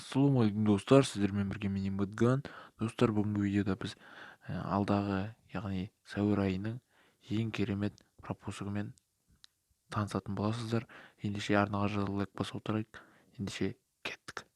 Ассалаумағалейкум достар, сіздермен бірге мен Имбатган. Достар, бүгінгі видеода біз алдағы, яғни сәуір айының ең керемет пропусгымен танысатын боласыздар. Ендеше арнаға жазылып лайк басып отырайық. Ендеше кеттік.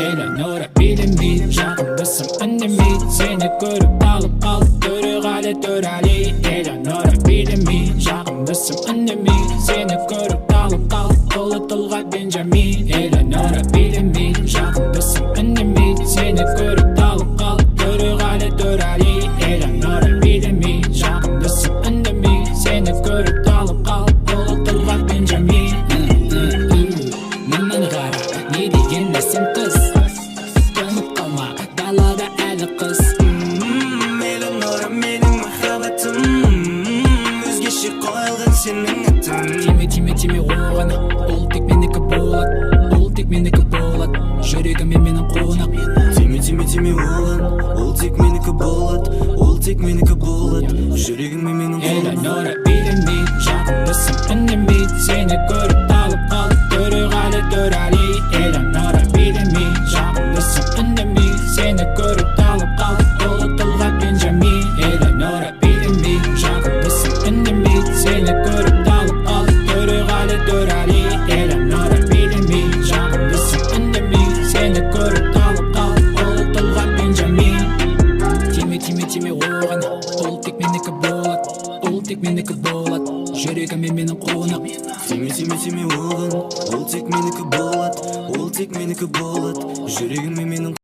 Eleanora bilimi жағымдысың үнеме сені көріп алып қалып төреғали төрәли Eleanora білеми жағымдысың үнеме сені көріп алып қалып қолы тұлға Бенджамин Eleanora білеми жағымдысың үнеме сені көріп алып қалып төреғали төрәли Eleanora білеми жағымдысың үнеме сені көріп алып қалып қолы тұлға Бенджамин Мынаны қара не деген нәрсем қыз Тиме оған ол тек менікі болады ол тек менікі болады жүрегіме менің қонақ Тиме оған ол тек менікі болады ол тек менікі болады жүрегіме менің қонақ Eleanora білеми жағымдысың үнеме сені көріп алып қалып төреғали төрәли Eleanora білеми жағымдысың үнеме сені көріп алып қалып қолы тұлға Бенджамин Eleanora білеми жағымдысың үнеме сені көріп алып қалып төреғали төрәли Eleanora білеми жағымдысың үнеме сені көріп алып қалып қолы тұлға Бенджамин Тиме оған ол тек менікі болады ол тек менікі болады жүрегіме менің қонақ Тиме оған ол тек менікі болады ол тек менікі болады жүрегіме менің